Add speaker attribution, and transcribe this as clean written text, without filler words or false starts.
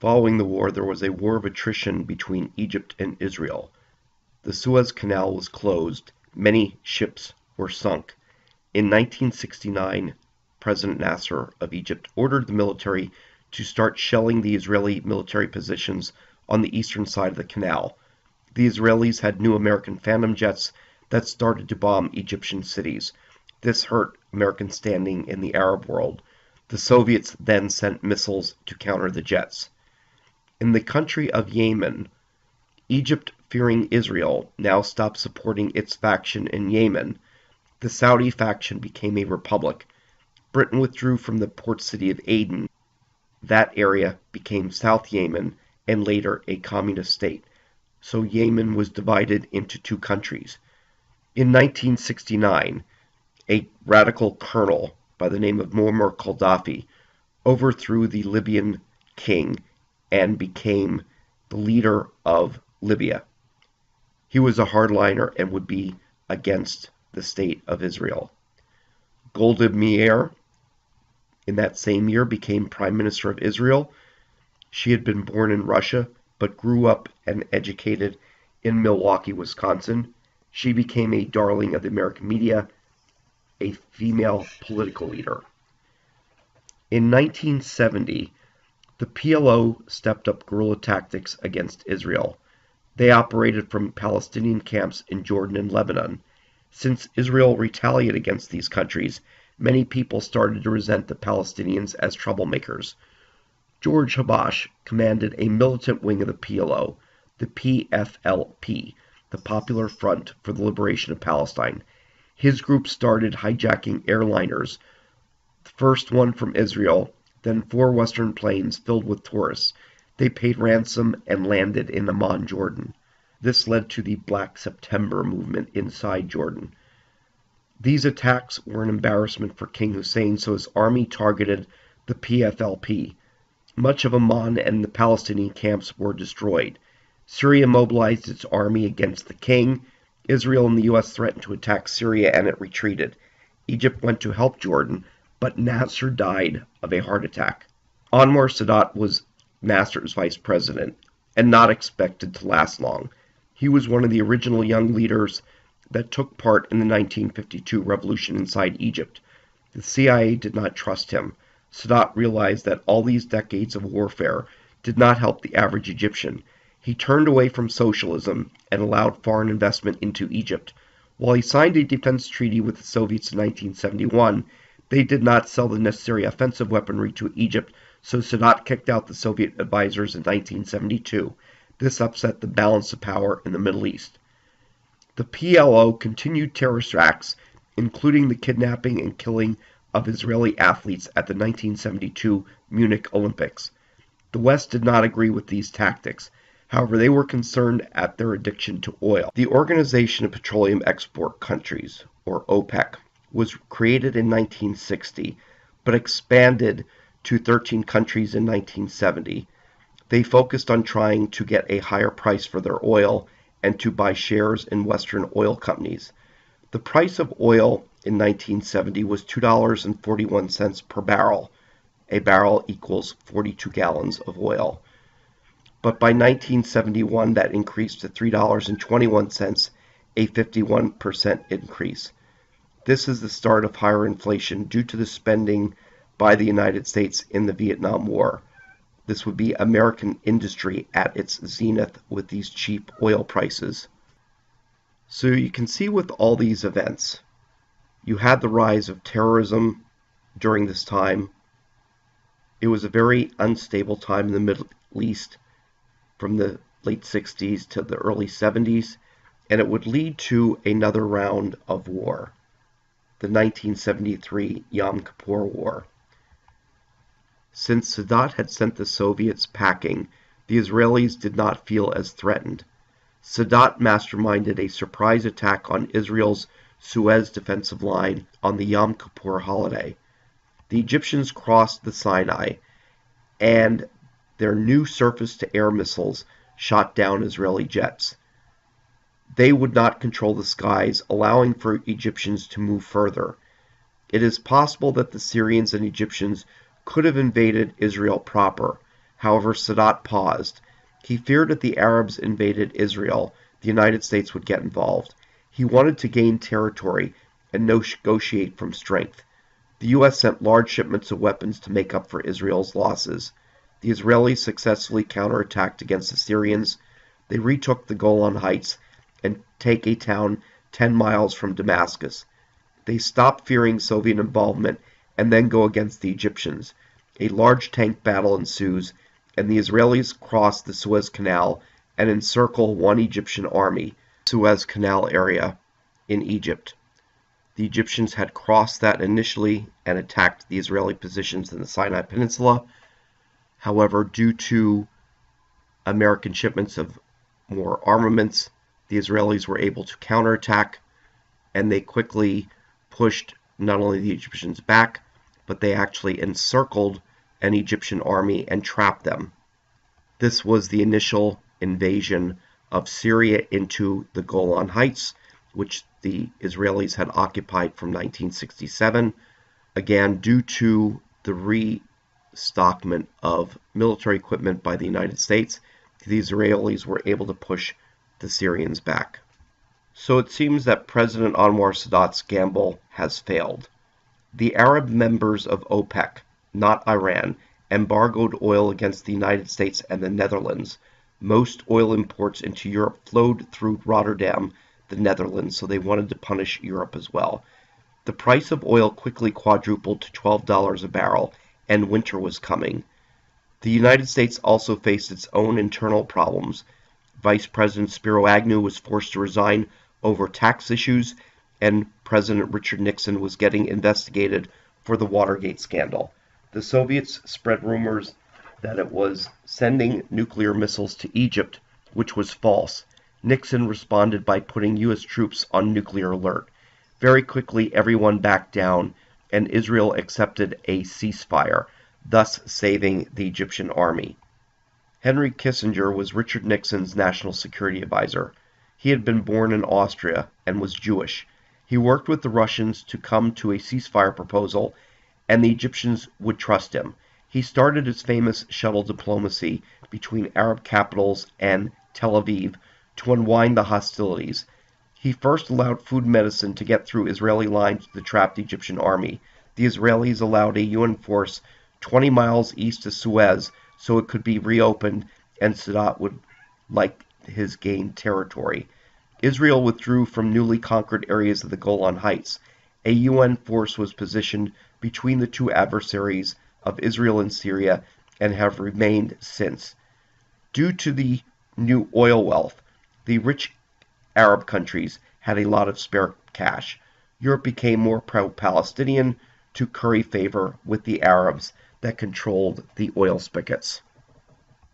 Speaker 1: Following the war, there was a war of attrition between Egypt and Israel. The Suez Canal was closed. Many ships were sunk. In 1969, President Nasser of Egypt ordered the military to start shelling the Israeli military positions on the eastern side of the canal. The Israelis had new American Phantom jets that started to bomb Egyptian cities. This hurt American standing in the Arab world. The Soviets then sent missiles to counter the jets. In the country of Yemen, Egypt, fearing Israel, now stopped supporting its faction in Yemen. The Saudi faction became a republic. Britain withdrew from the port city of Aden. That area became South Yemen and later a communist state. So Yemen was divided into two countries. In 1969, a radical colonel by the name of Muammar Gaddafi overthrew the Libyan king and became the leader of Libya. He was a hardliner and would be against the state of Israel. Golda Meir, in that same year, became Prime Minister of Israel. She had been born in Russia, but grew up and educated in Milwaukee, Wisconsin. She became a darling of the American media, a female political leader. In 1970, the PLO stepped up guerrilla tactics against Israel. They operated from Palestinian camps in Jordan and Lebanon. Since Israel retaliated against these countries, many people started to resent the Palestinians as troublemakers. George Habash commanded a militant wing of the PLO, the PFLP, the Popular Front for the Liberation of Palestine. His group started hijacking airliners, the first one from Israel, then 4 Western planes filled with tourists. They paid ransom and landed in Amman, Jordan. This led to the Black September movement inside Jordan. These attacks were an embarrassment for King Hussein, so his army targeted the PFLP. Much of Amman and the Palestinian camps were destroyed. Syria mobilized its army against the king. Israel and the U.S. threatened to attack Syria, and it retreated. Egypt went to help Jordan, but Nasser died of a heart attack. Anwar Sadat was Nasser's vice president, and not expected to last long. He was one of the original young leaders that took part in the 1952 revolution inside Egypt. The CIA did not trust him. Sadat realized that all these decades of warfare did not help the average Egyptian. He turned away from socialism and allowed foreign investment into Egypt. While he signed a defense treaty with the Soviets in 1971, they did not sell the necessary offensive weaponry to Egypt, so Sadat kicked out the Soviet advisors in 1972. This upset the balance of power in the Middle East. The PLO continued terrorist acts, including the kidnapping and killing of Israeli athletes at the 1972 Munich Olympics. The West did not agree with these tactics. However, they were concerned at their addiction to oil. The Organization of Petroleum Export Countries, or OPEC, was created in 1960, but expanded to 13 countries in 1970. They focused on trying to get a higher price for their oil and to buy shares in Western oil companies. The price of oil in 1970 was $2.41 per barrel. A barrel equals 42 gallons of oil. But by 1971, that increased to $3.21, a 51% increase. This is the start of higher inflation due to the spending by the United States in the Vietnam War. This would be American industry at its zenith with these cheap oil prices. So you can see with all these events, you had the rise of terrorism during this time. It was a very unstable time in the Middle East from the late 60s to the early 70s, and it would lead to another round of war, the 1973 Yom Kippur War. Since Sadat had sent the Soviets packing, the Israelis did not feel as threatened. Sadat masterminded a surprise attack on Israel's Suez defensive line on the Yom Kippur holiday. The Egyptians crossed the Sinai, and their new surface-to-air missiles shot down Israeli jets. They would not control the skies, allowing for Egyptians to move further. It is possible that the Syrians and Egyptians could have invaded Israel proper. However, Sadat paused. He feared if the Arabs invaded Israel, the United States would get involved. He wanted to gain territory and negotiate from strength. The U.S. sent large shipments of weapons to make up for Israel's losses. The Israelis successfully counterattacked against the Syrians. They retook the Golan Heights and take a town 10 miles from Damascus. They stopped fearing Soviet involvement and then go against the Egyptians. A large tank battle ensues, and the Israelis cross the Suez Canal and encircle one Egyptian army, Suez Canal area in Egypt. The Egyptians had crossed that initially and attacked the Israeli positions in the Sinai Peninsula. However, due to American shipments of more armaments, the Israelis were able to counterattack, and they quickly pushed not only the Egyptians back, but they actually encircled an Egyptian army and trapped them. This was the initial invasion of Syria into the Golan Heights, which the Israelis had occupied from 1967, again due to the restockment of military equipment by the United States. The Israelis were able to push the Syrians back. So it seems that President Anwar Sadat's gamble has failed. The Arab members of OPEC, not Iran, embargoed oil against the United States and the Netherlands. Most oil imports into Europe flowed through Rotterdam, the Netherlands, so they wanted to punish Europe as well. The price of oil quickly quadrupled to $12 a barrel, and winter was coming. The United States also faced its own internal problems. Vice President Spiro Agnew was forced to resign over tax issues, and President Richard Nixon was getting investigated for the Watergate scandal. The Soviets spread rumors that it was sending nuclear missiles to Egypt, which was false. Nixon responded by putting U.S. troops on nuclear alert. Very quickly, everyone backed down, and Israel accepted a ceasefire, thus saving the Egyptian army. Henry Kissinger was Richard Nixon's national security advisor. He had been born in Austria and was Jewish. He worked with the Russians to come to a ceasefire proposal, and the Egyptians would trust him. He started his famous shuttle diplomacy between Arab capitals and Tel Aviv to unwind the hostilities. He first allowed food and medicine to get through Israeli lines to the trapped Egyptian army. The Israelis allowed a UN force 20 miles east of Suez so it could be reopened and Sadat would like his gained territory. Israel withdrew from newly conquered areas of the Golan Heights. A UN force was positioned between the two adversaries of Israel and Syria and have remained since. Due to the new oil wealth, the rich Arab countries had a lot of spare cash. Europe became more pro-Palestinian to curry favor with the Arabs that controlled the oil spigots.